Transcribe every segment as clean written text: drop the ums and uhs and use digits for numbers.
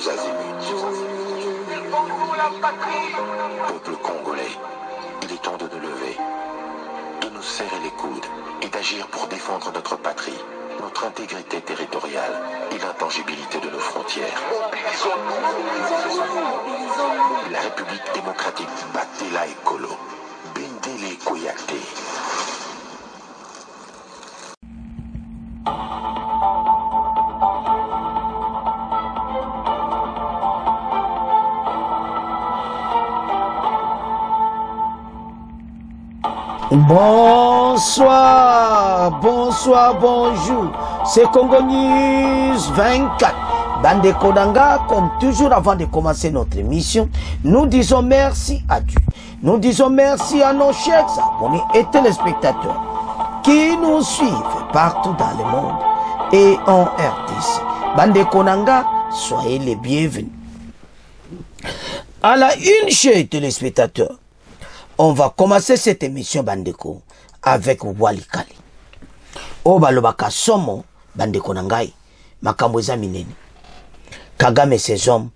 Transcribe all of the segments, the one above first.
tous azimuts. Peuple congolais, il est temps de nous lever, de nous serrer les coudes et d'agir pour défendre notre patrie, notre intégrité territoriale et l'intangibilité de nos frontières. La République démocratique Batela Ekolo, Bendele Koyate. Bonsoir, bonsoir, bonjour. C'est Congo News 24. Bande Kodanga, comme toujours avant de commencer notre émission, nous disons merci à Dieu. Nous disons merci à nos chers abonnés et téléspectateurs qui nous suivent partout dans le monde et en RDC. Bande Kodanga, soyez les bienvenus. À la une, chers téléspectateurs, on va commencer cette émission Bandeko avec Walikali. Obalobaka somo Bandeko Nangai, Makamboza Mineni. Kagame ses hommes,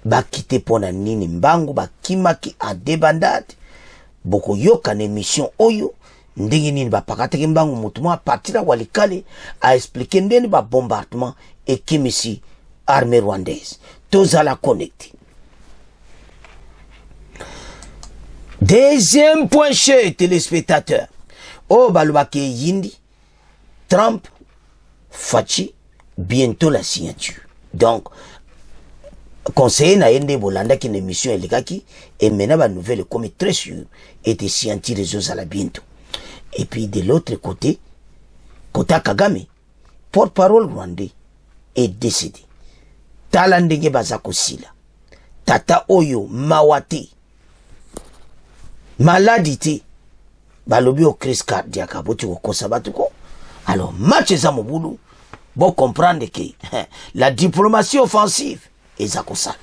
bakite pona nini mbangu, bakimaki a débandade, boko yoka émission oyo, ndenge nini bapakateke mbangu mutuma, partir à Walikali, a expliqué ndeni ba bombardement et kimisi armée rwandaise. Tous à la connecter. Deuxième point, chez téléspectateurs. Oh, balobake yindi, Trump, Fachi, bientôt la signature. Donc, conseiller na yende bolanda qui une émission elegaki, et maintenant la nouvelle comme très sûr, était signature les autres à la bientôt. Et puis de l'autre côté, Kota Kagame, porte-parole rwandais, est décédé. Talandenge bazako sila. Tata Oyo, Mawate, maladité, balobi au crise cardiaque, boti ko kosabatuko. Alors, match za moboulou, bon comprendre que la diplomatie offensive est à kosala.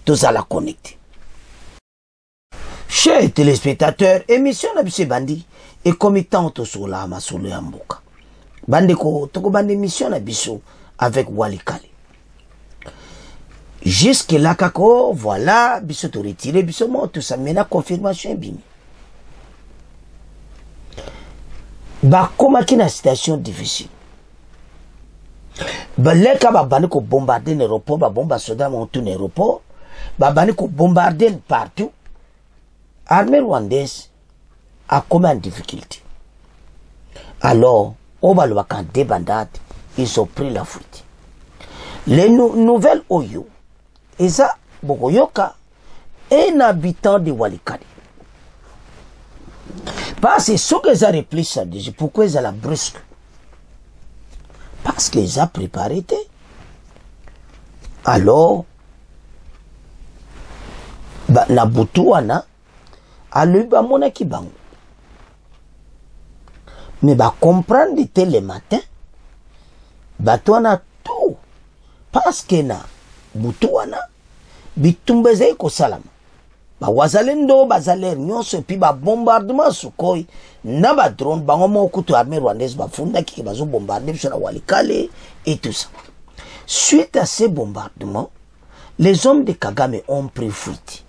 Tous à la connecter. Chers téléspectateurs, émission na bise bandi et committant sur la masolo ya mboka. Bandeko, toko bande émission na biso avec Walikali. Jusque là, kako, voilà, biso to retiré, biso mo, tout ça, maintenant, confirmation, bimi. Ba, koma ki na situation difficile. Ba, leka ba bani ko bombarder l'aéroport, ba bomba soda montou l'aéroport, ba bani ko bombarder partout. Armée rwandaise a comme en difficulté. Alors, au balwakan débandade, ils ont pris la fuite. Les nouvelles Oyo, Eza Bokoyoka, un habitant de Walikali. Parce que ce qu'ils ont répliqué ça déjà, pourquoi ils ont la brusque? Parce qu'ils ont préparé. Alors, na Boutouana, a lui ba mona ki bango. Mais ba comprendre dès le matin, ba toana tout. Parce que na Boutouana, bitumbeze ko salama. Ba wazalendo bazaler nyonso pi ba bombardement sukoi na ba drone bango moko to armée rwandaise ba funda ki bazo bombarder biso na Walikale et tout ça. Suite à ces bombardements, les hommes de Kagame ont pris fuite.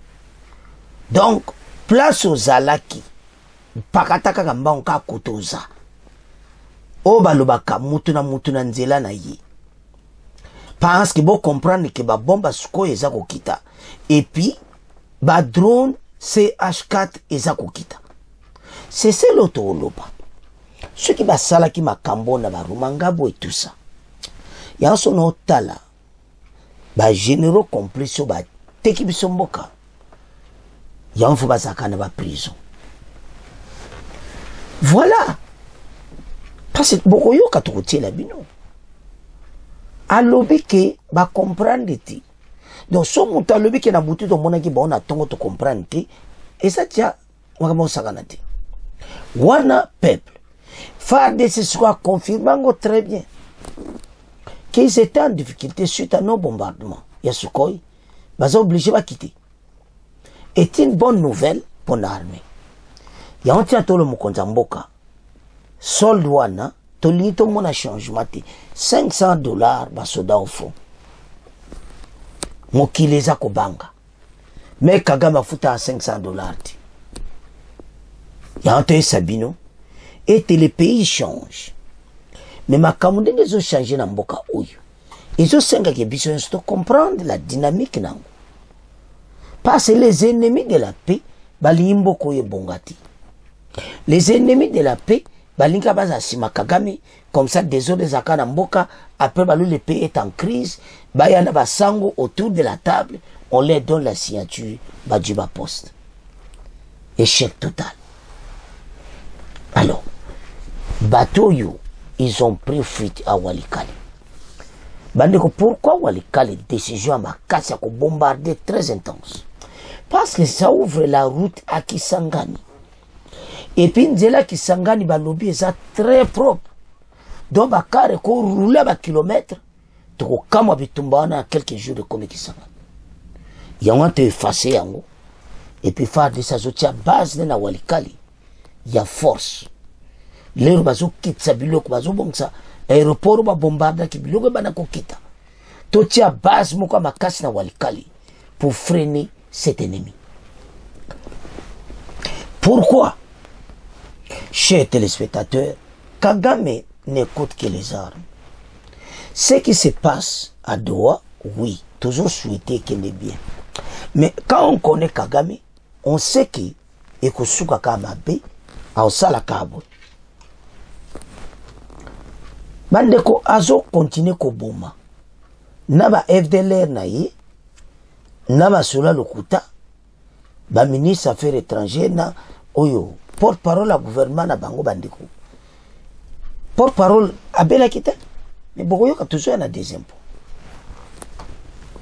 Donc, place aux alaki, pakataka gamba onka kotoza. O balobaka mutuna nzela na ye. Parce que bon comprendre que ba bomba suko eza kokita. Et puis ba drone CH4 eza kokita. C'est ça l'auto-oloba. Ce qui va sala ki makambo na ba rumangabo et tout ça. Ya son otala. Ba généraux complets ba teki bisomboka. Ya on faut ba zakana ba prison. Voilà. Parce que beaucoup yo katokotie la bino. Alobi ke ba comprendre ti. Donc so muta alobi ke na butu to mona ki ba on atongo to comprendre ti. Et ça tia wakamo sakana ti. Wana peuple. FARDC soit confirmant très bien qu'ils étaient en difficulté suite à nos bombardements. Yasukoi, baza obligé de quitter. est une bonne nouvelle pour l'armée. Il y a un tiers de Mukonzamboka. Solde wana, tolito mona changement $500 basoda au fond. mokili eza kobanga mais Kagame afuta à $500 ya nto sabino et les pays changent mais makambo ndenge ezo changer na mboka oyo ezosenga ke biso nyonso comprendre la dynamique nango parce que les ennemis de la paix balingi mboka oyo ebonga te. Les ennemis de la paix balinga baza sima Kagame comme ça désolé ezaka na mboka après balu le pays est en crise bayana basango autour de la table on leur donne la signature badjiba poste échec total. Alors bateau yo ils ont pris fuite à Walikale. Bandeko, pourquoi Walikale décision à makasi à bombarder très intense? Parce que ça ouvre la route à Kisangani. Et puis nzela Kisangani balobi est très propre. Donc bakare ko rouler ba kilomètre to kama bitumba na quelques jours de comme Kisangani. Yango te effacer yango. Et puis faire de sa zotia base na Walikale. Ya force. Lero bazo kitsa biloko bazo bongsa aéroport ba bombarda ki biloko bana ko kita. To tia base moko makasi na Walikale pour freiner cet ennemi. Pourquoi? Chers téléspectateurs, Kagame n'écoute que les armes. Ce qui se passe à Doha, oui, toujours souhaité qu'il est bien. Mais quand on connaît Kagame, on sait qu'il est Kosuka Kamabe, à Osala Kabo. Bandeko azo continue koboma. Naba FDLR na ye, naba Sola Lokuta, ba ministre affaires étrangères na oyo porte-parole à gouvernement na bango bandeko. Porte-parole abela kita, mais bokoyo ka toujours na des impôts.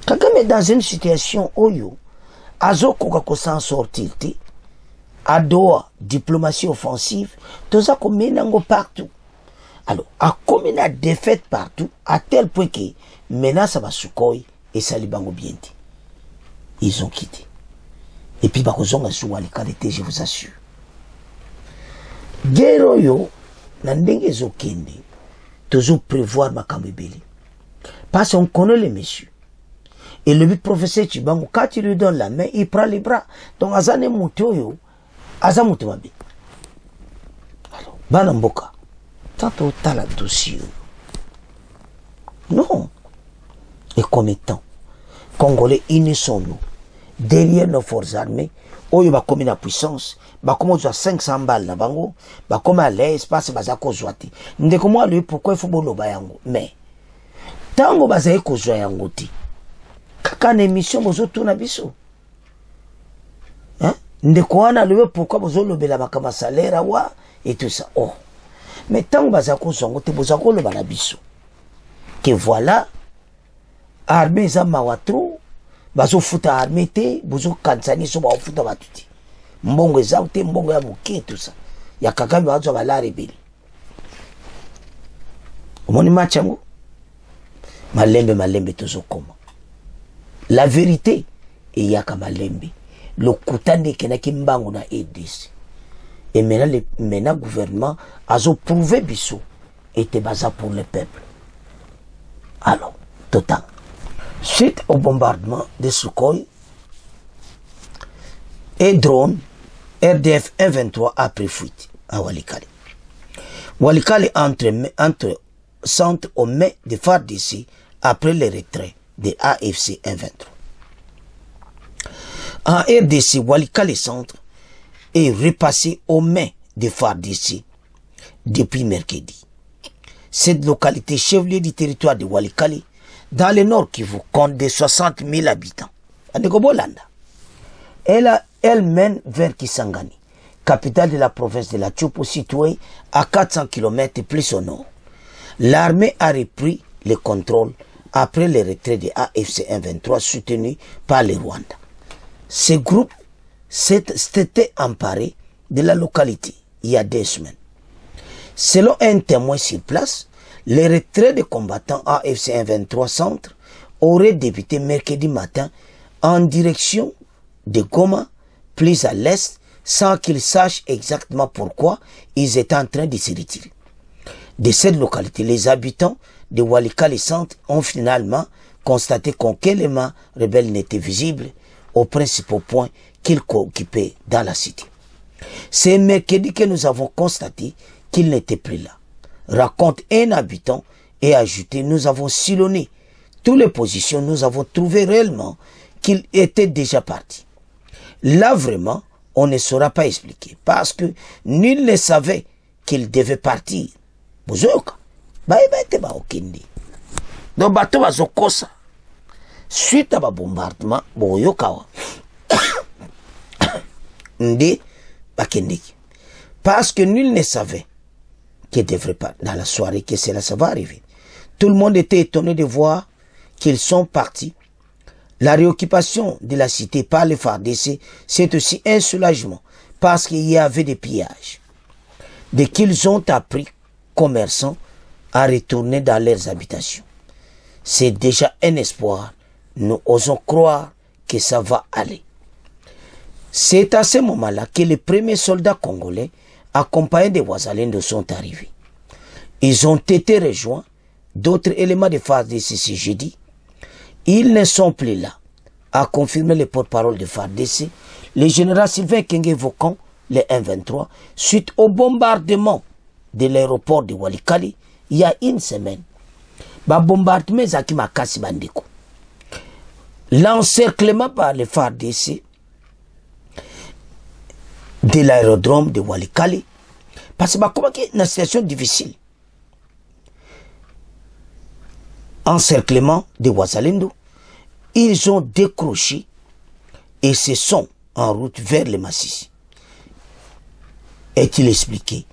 Kagame dans une situation oyo azo koka ko s'en sortir te. À Doha, diplomatie offensive, tout ça comme menango partout. Alors, à comme une défaite partout, à tel point que maintenant ça va Sukhoi et Salibango Bienti. Ils ont quitté. Et puis, Bakozonga Souali qualité, je vous assure. Guerre yo, nandenge zokende, toujours prévoir ma kamebele. Parce qu'on connaît les messieurs. Et le professeur Chibango, quand il lui donne la main, il prend les bras. Donc, Azane Moutoyo, Azamutumabi. Alors, Banamboka. Tant au la dossier. Non. Et comme étant, Congolais, unissons-nous derrière nos forces armées. Oyo ba comme la puissance, ba comme on 500 balles na bango, ba comme à l'aise, passe baza ko zwati. Ndeko moi lui pourquoi il faut boloba yango. Mais tango baza ko zwa yango ti. Kaka na émission bozo tuna biso. Hein? Ndeko wana lui pourquoi bozo lobela makama salaire wa et tout ça. Oh. Mais tant que bazako zongo te bozako lo banabiso que voilà armée za mawatro bazo futa armée te bozo kansani so ba futa batuti mbongo za te mbongo ya muke tout ça ya Kagame bazo bala rebeli omoni machango malembe tozo koma la vérité et yaka malembe le kutande kenaki mbango na EDC. Et maintenant, le gouvernement a prouvé Bissou était basé pour le peuple. Alors, total. Suite au bombardement de Sukhoi et drone, RDF 123 a pris fuite à Walikale. Walikale entre centre au mai de FARDC après le retrait de AFC 123. En RDC, Walikale centre est repassé aux mains des FARDC depuis mercredi. Cette localité chef-lieu du territoire de Walikale, dans le nord Kivu, compte de 60 000 habitants. Elle mène vers Kisangani, capitale de la province de la Tchopo, située à 400 km plus au nord. L'armée a repris le contrôle après le retrait de AFC 123 soutenu par le Rwanda. Ce groupe s'était emparé de la localité il y a 2 semaines. Selon un témoin sur place, le retrait des combattants AFC 123 Centre aurait débuté mercredi matin en direction de Goma, plus à l'est, sans qu'ils sachent exactement pourquoi ils étaient en train de se retirer. De cette localité, les habitants de Walikale Centre ont finalement constaté qu'aucun élément rebelle n'était visible aux principaux points qu'il occupait dans la cité. C'est mercredi que nous avons constaté qu'il n'était plus là. Raconte un habitant et ajouté, nous avons sillonné toutes les positions, nous avons trouvé réellement qu'il était déjà parti. Là vraiment, on ne saura pas expliquer parce que nul ne savait qu'il devait partir. Donc bateau bazokosa suite à bombardement boyokawa ndi bakendeki parce que nul ne savait qu'il devrait pas dans la soirée que cela ça va arriver. Tout le monde était étonné de voir qu'ils sont partis. La réoccupation de la cité par les FARDC, c'est aussi un soulagement parce qu'il y avait des pillages. Dès qu'ils ont appris commerçants à retourner dans leurs habitations. C'est déjà un espoir. Nous osons croire que ça va aller. C'est à ce moment-là que les premiers soldats congolais accompagnés des Wazalendo sont arrivés. Ils ont été rejoints d'autres éléments de FARDC ce jeudi. Ils ne sont plus là, a confirmé le porte-parole de FARDC, le général Sylvain Kenge évoquant le 1-23 suite au bombardement de l'aéroport de Walikale il y a une semaine. Bombardement Zaki Makasi Bandeko. L'encerclement par les FARDC de l'aérodrome de Walikale, parce que comment c'est une situation difficile. Encerclement de Wazalendo, ils ont décroché et se sont en route vers le Massissi. Est-il expliqué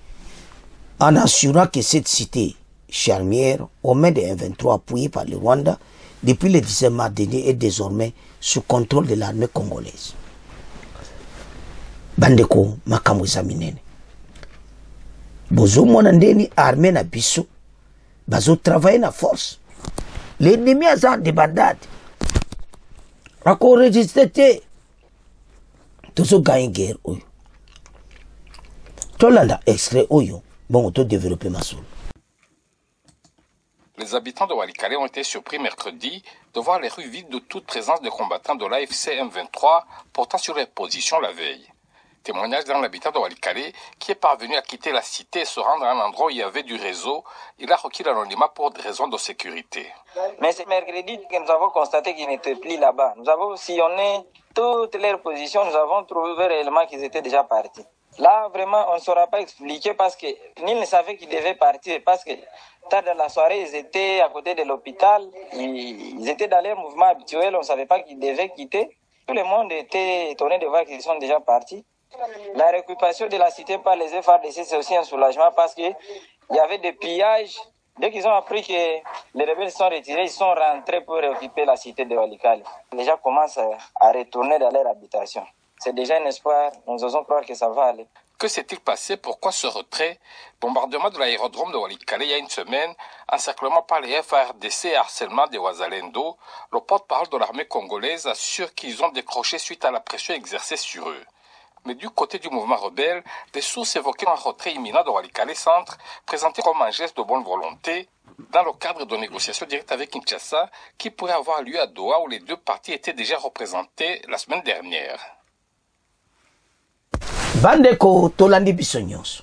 en assurant que cette cité charnière, aux mains de M23 appuyée par le Rwanda, depuis le 17 mars dernier, est désormais sous contrôle de l'armée congolaise. Bandeko makambo examinene. Bozo monandeni armée na biso, bazo travailler na force. L'ennemi a ça de bandade. Encore registré. Tout ce gagne guerre oyo. Tolanda extrait oyo. Bon, auto développer ma soul. Les habitants de Walikale ont été surpris mercredi de voir les rues vides de toute présence de combattants de l'AFC M23 portant sur les positions la veille. Témoignage d'un habitant de Walikale qui est parvenu à quitter la cité et se rendre à un endroit où il y avait du réseau. Il a requis l'anonymat pour des raisons de sécurité. Mais c'est mercredi que nous avons constaté qu'ils n'étaient plus là-bas. Nous avons sillonné toutes leurs positions, nous avons trouvé réellement qu'ils étaient déjà partis. Là, vraiment, on ne saura pas expliquer parce que nul ne savait qu'ils devaient partir. Parce que tard dans la soirée, ils étaient à côté de l'hôpital. Ils étaient dans leur mouvement habituel. On ne savait pas qu'ils devaient quitter. Tout le monde était étonné de voir qu'ils sont déjà partis. La récupération de la cité par les FARDC, c'est aussi un soulagement parce qu'il y avait des pillages. Dès qu'ils ont appris que les rebelles sont retirés, ils sont rentrés pour réoccuper la cité de Walikale. Les gens commencent à retourner dans leur habitation. C'est déjà un espoir, nous osons croire que ça va aller. Que s'est-il passé? Pourquoi ce retrait? Bombardement de l'aérodrome de Walikale il y a une semaine, encerclement par les FARDC et harcèlement des Wazalendo. Le porte-parole de l'armée congolaise assure qu'ils ont décroché suite à la pression exercée sur eux. Mais du côté du mouvement rebelle, des sources évoquaient un retrait imminent de Walikale Centre, présenté comme un geste de bonne volonté, dans le cadre de négociations directes avec Kinshasa, qui pourraient avoir lieu à Doha où les deux parties étaient déjà représentées la semaine dernière. Bandeko tolandi biso nyonso.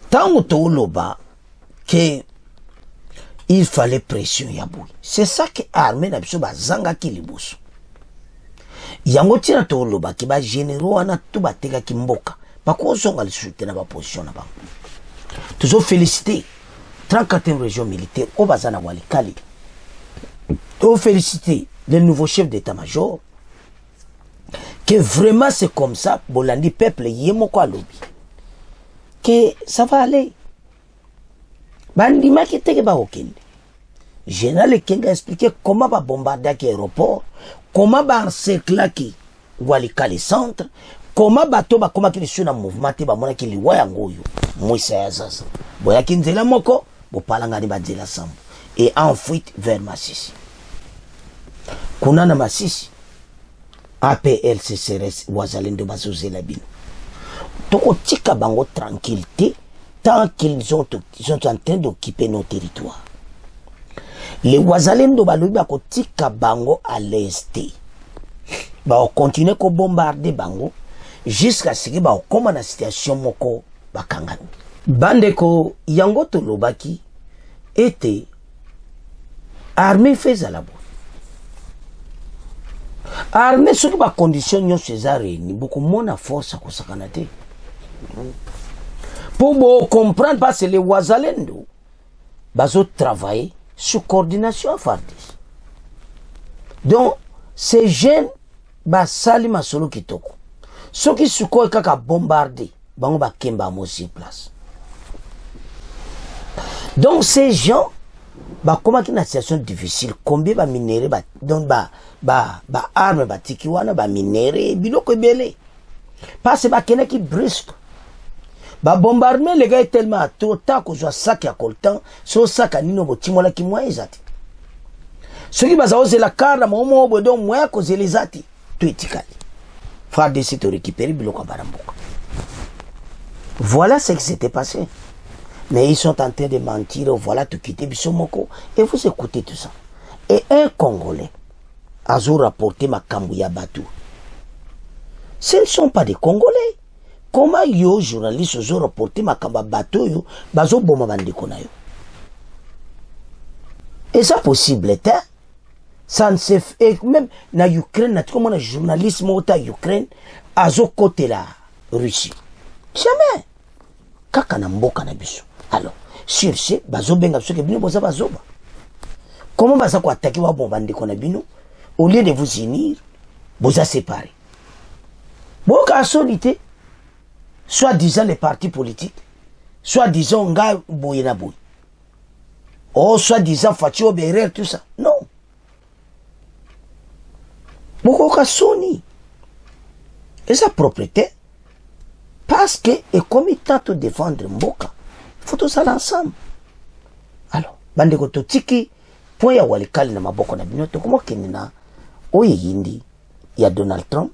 Tango toloba que il fallait pression ya boui. C'est ça que armée na biso bazanga ki liboso. Yango tina toloba ki ba généraux ana tout bateka ki mboka. Ba ko zonga lisuite na ba position na ba. Toujours féliciter 34e région militaire au bazana Walikale. To féliciter le nouveau chef d'état-major. Que vraiment c'est comme ça, Bolandi peuple yemoko alobi. Que ça va aller. Bandima ki teke ba okende. Général Kenga a expliqué comment va bombarder l'aéroport, comment va encercler ki Walikale Centre, comment bato ba comment ki sur na mouvement te ba mona ki liwa yango yo. Moisa ya sasa. Boya ki nzela moko, bo palanga ni ba nzela sambo. Et en fuite vers Massissi. Kuna na Massissi. APL CCRS Wazalendo bazozela bino. Toko tika bango tranquillité tant qu'ils sont en train d'occuper nos territoires. les Wazalendo balobi bako tika bango à l'est. Ba continuer ko bombarder bango jusqu'à ce que ba koma na situation moko bakangami. Bandeko yango to lobaki était armée fait à la boue. Armée sur ba condition nyo Césaré ni beaucoup mona force ko sakanate. Pour vous comprendre parce que les Wazalendo bazo travailler sous coordination Fardis. Donc ces jeunes ba sali masolo kitoko. Ceux qui se quoi kaka bombardé, bango ba kemba mo sur place. Donc ces gens ba comment une situation difficile, combien ba minéré ba donc ba arme ba tikiwana ba minéré biloko belé. Parce que ba kena qui brusque. Ba bombarder les gars est tellement trop tard que soit sac ya coltan, so sac anino bo timola ki moi ezati. Ceux qui baza oser la carte momo bodo moi cause les ati, tout etikali. Frère de s'est récupéré biloko baramboka. Voilà ce qui s'était passé. Mais ils sont en train de mentir, voilà tout quitter Bissomoko et vous écoutez tout ça. Et un Congolais a rapporté ma Kambouya Batou. Ce ne sont pas des Congolais. Comment yo journalistes ont rapporté ma Kamba Batou yo bazo boma bandekona yo. Et ça possible était ça ne se fait même na Ukraine na comme on a journaliste mota Ukraine azo côté la Russie. Jamais. Kaka na mboka na biso. Alors, sur ce, bazo benga biso ke bino boza bazoba. Comment baza ko attaquer wa bomba ndekona bino au lieu de vous unir, boza séparer. Boka solité soit disant les partis politiques, soit disant nga boyena boy. Oh, soit disant Fatio Berer, tout ça. Non. Boka soni. Et sa propriété, parce que, et comme il tente de défendre Mboka, il faut tout ça ensemble. Alors, bande ko tiki, point ya walikali na maboko na binoto, comment kenina, oye yindi, il y a Donald Trump,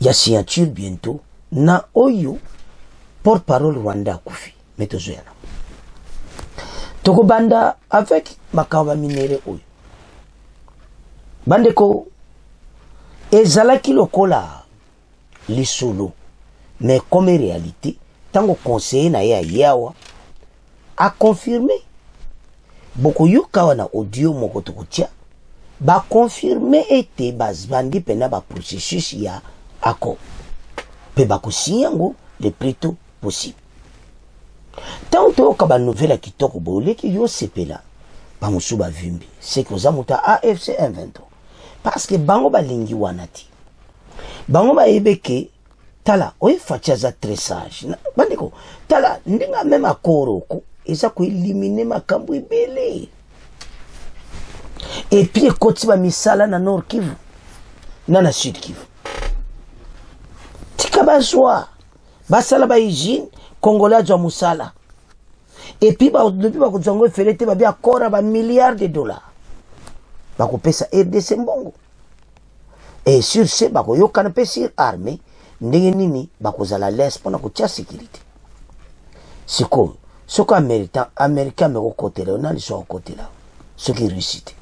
il y a signature bientôt, na oyo, porte-parole Rwanda Koufi, metozo yana. Toko banda, avec makamba minere oyo. Bande ko, ezalaki lokola, lisolo, mais comme réalité, tant que conseiller na ya yawa, a confirmé. Beaucoup yuka wana audio moko tokotia, ba confirmé ete bazbandi pena ba processus ya accord. Pe ba kusiyango le plus tôt possible. Tant que kaba nouvelle kitoko bolé ki yo sepela, ba musuba vimbi, c'est que za muta AFC 23. Parce que bango ba lingi wanati. Bango ba ebeke tala oye fachaza très sage. Bandeko tala ndinga même akoro ko eza ko éliminer makambo ebele. Et puis ekoti ba misala na Nord Kivu na Sud Kivu. Tika bazwa basala ba hygiène congolais jwa musala. Et puis depuis ba kozongo felete ba bia kora ba milliards de dollars. Ba ko pesa RDC mbongo. Et sur ce ba ko yokana pesa armée ndenge nini ba kozala lès pona ko tia sécurité. Siko soko américain me côté là on a le côté là. Ce qui réussit.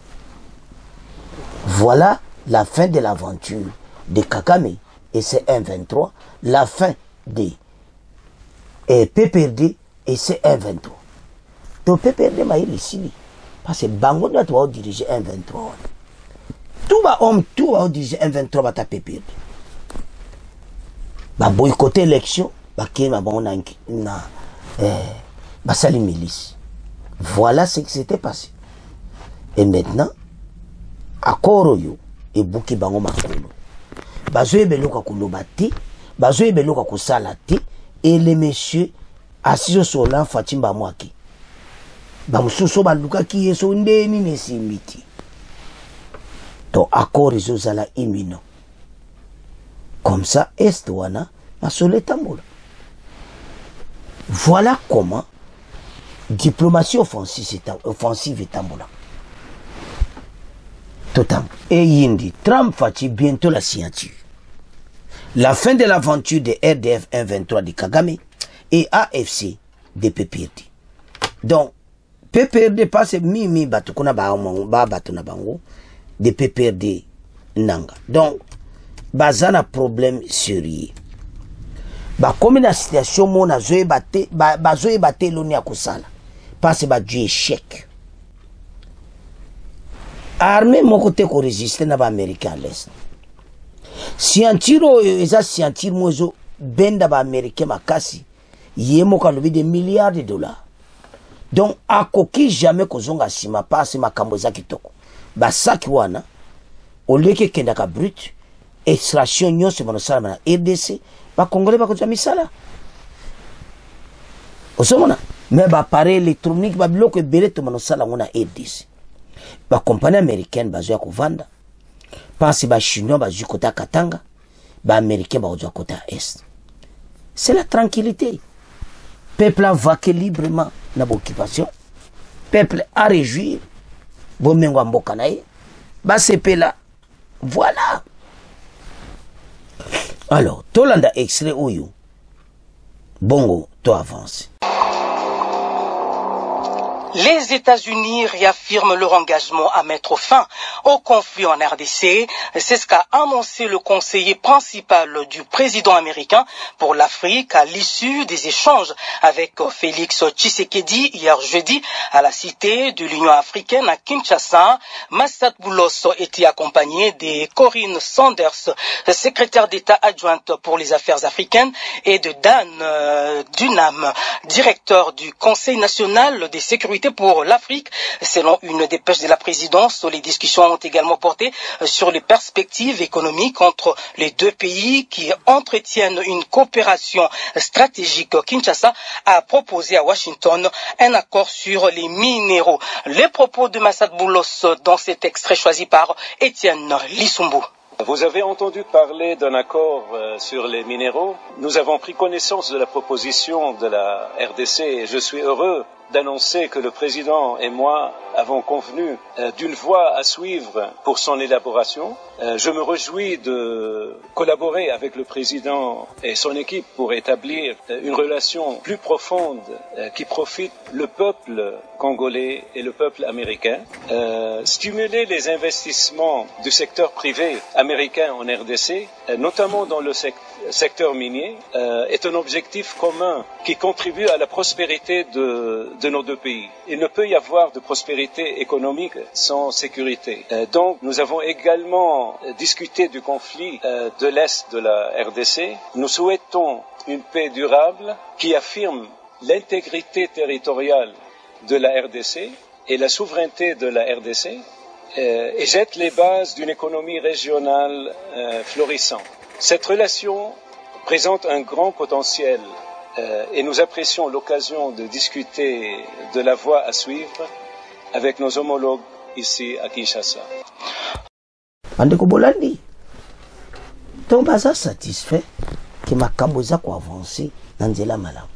Voilà la fin de l'aventure de Kagame et c'est 1-23, la fin de PPRD et c'est 1-23. Donc PPRD m'a ici parce que Bango doit diriger 1-23. Tout va diriger 1-23 va ta PPRD. Va boycotter l'élection, va kéma bon na sali milice. Voilà ce qui s'était passé. Et maintenant, à Koroyo et Bouki Bango Makolo. Bazoe beloka kulobati, bazoe beloka kusalati, et les messieurs assis sur l'an Fatimba Mwaki. Bamususo baluka ki yeso ndeni nesimiti. To accord izozala imminent. Comme ça, est wana masole tambola. Voilà comment diplomatie offensive est tambola. Totam. Et Yindi, Trump fait bientôt la signature. La fin de l'aventure de RDF 1-23 de Kagame et AFC de PPRD. Donc, PPRD passe mi batu kuna ba batu na bango de PPRD nanga. Donc bazana problème sérieux. Ba comme na situation mona zoe bate loni akosala. Passe ba du échec. Armée mon côté ko résister na ba américain à l'est. Scientiro eza scientir mozo benda ba américain makasi yemo ka lobi des milliards de dollars. Donc a koki jamais kozonga sima passe makambo za kitoko. Ba saki wana oleke kenda ka brut extraction nyonso monosala na RDC ba congolais ba kozwa misala. Osomona mais ba appareil électronique ba biloko ebele to monosala ngona RDC. Ba compagnie américaine bazo ya kovanda. Parce ba chinois bazo kota Katanga, ba américain bazo kota est. C'est la tranquillité. Peuple a vaqué librement na occupation. Peuple a réjoui. Bon mengo mboka na ye. Ba sepe là. Voilà. Alors, tolanda extrait oyo. Bongo to avance. Les États-Unis réaffirment leur engagement à mettre fin au conflit en RDC. C'est ce qu'a annoncé le conseiller principal du président américain pour l'Afrique à l'issue des échanges avec Félix Tshisekedi hier jeudi à la cité de l'Union africaine à Kinshasa. Massad Boulos était accompagné de Corinne Sanders, secrétaire d'État adjointe pour les affaires africaines, et de Dan Dunham, directeur du Conseil national de sécurité pour l'Afrique. Selon une dépêche de la présidence, les discussions ont également porté sur les perspectives économiques entre les deux pays qui entretiennent une coopération stratégique. Kinshasa a proposé à Washington un accord sur les minéraux. Les propos de Massad Boulos dans cet extrait choisi par Étienne Lissumbu. Vous avez entendu parler d'un accord sur les minéraux. Nous avons pris connaissance de la proposition de la RDC et je suis heureux d'annoncer que le président et moi avons convenu d'une voie à suivre pour son élaboration. Je me réjouis de collaborer avec le président et son équipe pour établir une relation plus profonde qui profite le peuple congolais et le peuple américain. Stimuler les investissements du secteur privé américain en RDC, notamment dans le secteur minier, est un objectif commun qui contribue à la prospérité de nos deux pays. Il ne peut y avoir de prospérité économique sans sécurité. Donc, nous avons également discuté du conflit de l'Est de la RDC. Nous souhaitons une paix durable qui affirme l'intégrité territoriale de la RDC et la souveraineté de la RDC et jette les bases d'une économie régionale florissante. Cette relation présente un grand potentiel et nous apprécions l'occasion de discuter de la voie à suivre avec nos homologues ici à Kinshasa. Andeko Bolandi, donc baza satisfait que makambo za ko avancer na nzela malamu.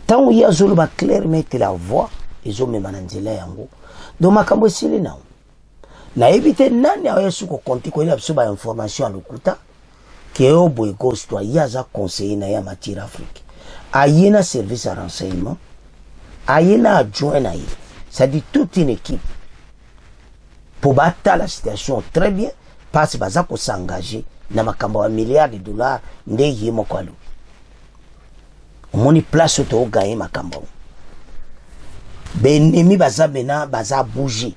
Tant ya zolo ba clair mettre la voie ezo mema na nzela yango. Donc makambo sili na. Na éviter nani a yesu ko konti ko ila biso ba information lokuta. Kéo Boyko toi yaza conseiller na ya matière Afrique. Ayena service à renseignement. Ayena adjoint na ye. Ça dit toute une équipe. Pour battre la situation très bien. Parce que baza ko s'engager na makambo wa milliards de dollars nde yemo kwalo. Omoni place to gagner makambo. Benemi baza bena baza bouger.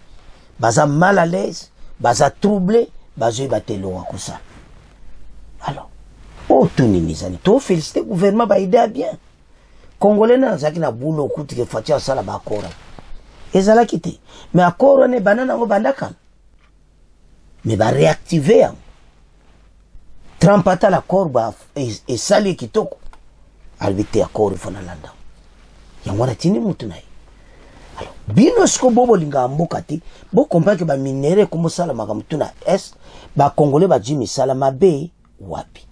Baza mal à l'aise, baza troublé, baza batelo wakosa. Alors, oh tout nizani, to féliciter gouvernement ba idée bien. Congolais na zaki na boulot kuti ke fatia sala ba akora. Ezala kiti, mais akora ne banana ngo bandaka. Mais ba réactiver. Trampata la corba et sali kitoko. Albite akora fona landa. Yangwana tini mutu nai. Alors, bino sko bobo linga mboka te, bo comprendre que ba minere comme ça la makamtuna est, ba congolais ba jimi sala mabe wapi.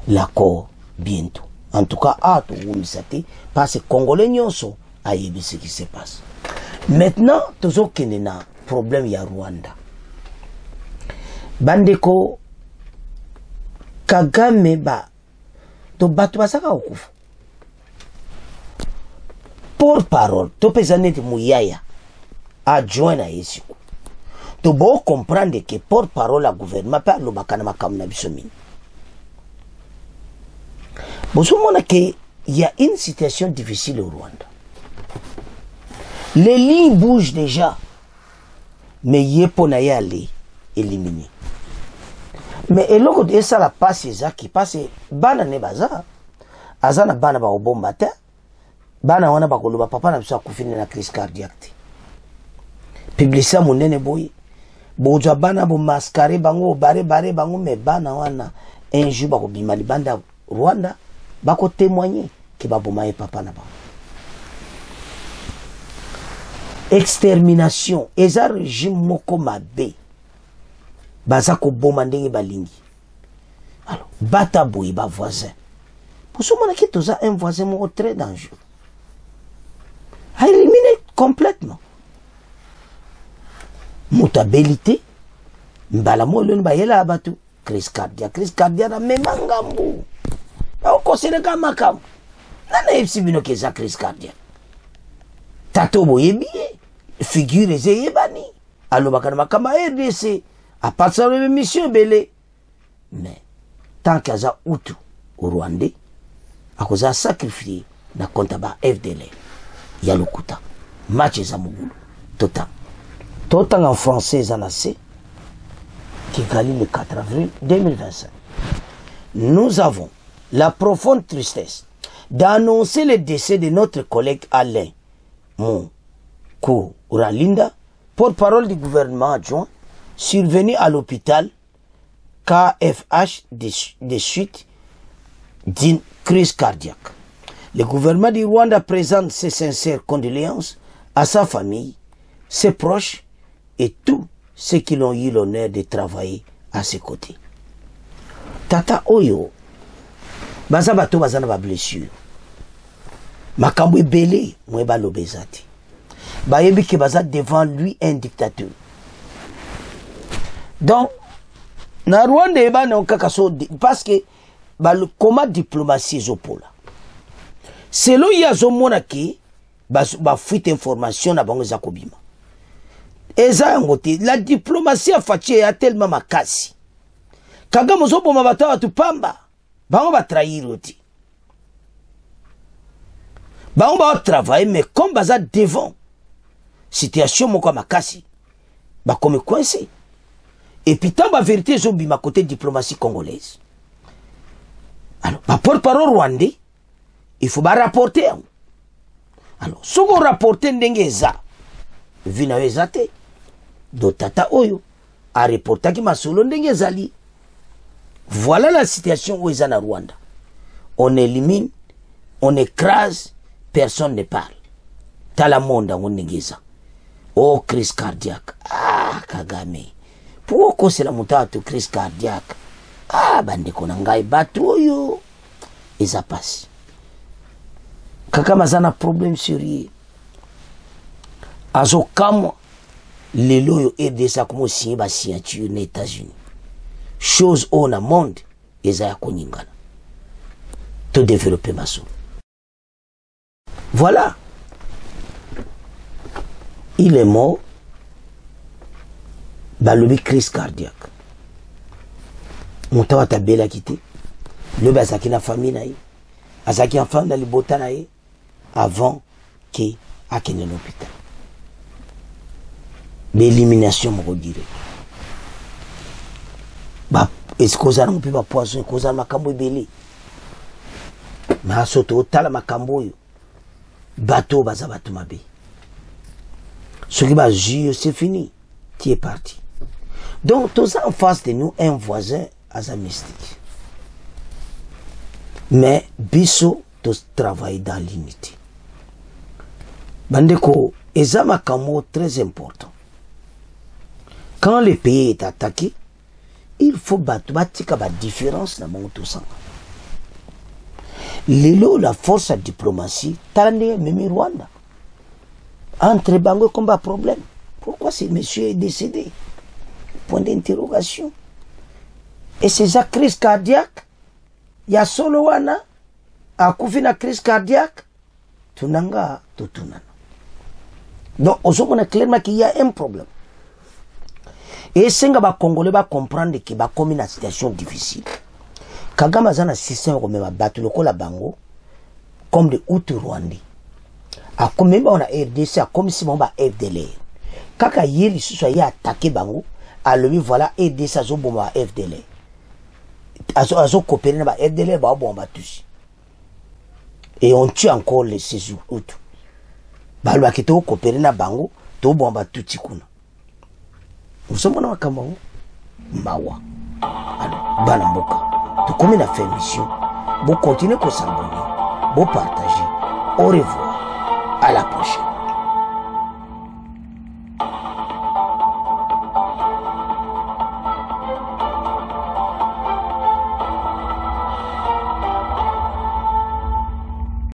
L'accord bientôt. En tout cas, to wumisate parce que congolais nyonso ayebi ce qui se passe. Maintenant, tozo kenena problème ya Rwanda. Bandeko Kagame ba to batu basaka okufa. porte-parole to pesanete muyaya adjoint na yesiku to bo comprendre que porte-parole à gouvernement par le bakana makamna bisomini. Bon, il y a une situation difficile au Rwanda. Les lignes bougent déjà, mais il y a pour aller éliminer. Mais et l'autre de ça la passe ça qui passe bana ne baza azana bana ba obombata bana wana ba koloba papa na bisa kufini na crise cardiaque. Publicité monene boy boja bana bo masquerade bango bare bango mais bana wana un jour ba ko bimali banda Rwanda bako témoigner que babomaye papa na ba extermination eza régime moko mabe baza ko boma ndenge balingi alors bata boy ba voisin pour ce moment qui toza un voisin moko très dangereux a éliminé complètement mutabilité mbala molo ba yela abatu crise cardiaque na memangambu au conseil ka makam nana epsi bino ke za crise cardiaque tato boyebi figure zeyebani alobaka na makama RDC à partir de mission belé mais tant qu'aza utu au Rwanda akoza sacrifier na compte ba FDL ya lokuta match za mugulu total en français zanase qui gagne le 4 avril 2025. Nous avons la profonde tristesse d'annoncer le décès de notre collègue Alain Ralinda, porte-parole du gouvernement adjoint, survenu à l'hôpital KFH des suites d'une crise cardiaque. Le gouvernement du Rwanda présente ses sincères condoléances à sa famille, ses proches et tous ceux qui l'ont eu l'honneur de travailler à ses côtés. Tata Oyo, baza bato baza na ba blessure. Makambo ebele mwe ba lobezati. Bayebi ke baza devant lui un dictateur. Donc na Rwanda eba na kaka so parce que le coma diplomatie zopola. Selon yazo monaki ba fuite information na bango za kobima. Eza ngote la diplomatie a fatie ya tellement makasi. Kaga mozobo mabata watu pamba. Bango ba trahir oti. Bango ba travailler mais comme baza devant situation moko makasi. Ba comme coincé. Et puis tant ba vérité zobi ma côté diplomatie congolaise. Alors, ba porte-parole rwandais, il faut ba rapporter. Alors, si vous rapportez ndenge za, vina ezate. Do tata oyo a reporté ki masolo ndenge zali. Voilà la situation où ils sont en Rwanda. On élimine, on écrase, personne ne parle. T'as la monde en Ningeza. Oh, crise cardiaque. Ah, Kagame. Pourquoi c'est la montée de crise cardiaque? Ah, bande konangai batoyo. Et ça passe. Kagame a un problème sérieux. Azo kamwa. Les loyaux aident ça comme si ba signature aux États-Unis. Chose au monde, ils ont koningana. Tout développer ma soul. Voilà. Il est mort. Balobi crise cardiaque. Mon tawa ta bela quitté. Le bazaki na famille naï. Azaki enfant dans le botan naï. Avant qu'il akene l'hôpital. L'élimination me redire. Bah, est-ce que ça ne peut pas poisson, que ça makambo belé. Ma soto tala makambo yo. Bateau baza bateau mabe. Ce qui va jouer, c'est fini. Tu es parti. Donc, tout ça en face de nous, un voisin à mystique. Mais, biso, tout travaille dans l'unité. Bandeko, eza makambo très important. Quand le pays est attaqué, il faut battre la différence dans mon tout ça. La force de diplomatie, t'as même Rwanda. Entre Bango combat problème. Pourquoi ce monsieur est décédé? Point d'interrogation. Et c'est sa crise cardiaque. Il y a solo wana. A koufi na crise cardiaque. Tunanga totunana. Donc on voit clairement qu'il y a un problème. Et senga ba congolais ba comprendre que ba comme une situation difficile. Kagame azana système comme ba battre le kola bango comme de Hutu-Rwandais. A comme même on a RDC a comme si on ba FDLR. Kaka yeli soit y attaqué bango, a lui voilà RDC azo bomba FDLR. Azo coopérer na ba FDLR ba bomba tous. Et on tue encore les ces Hutu. Ba lo akito coopérer na bango to bomba tout tikuna. Nous sommes dans un mawa. Alors, Banamboka, tu commences à faire mission. Vous continuez à s'abonner, vous partagez. Au revoir.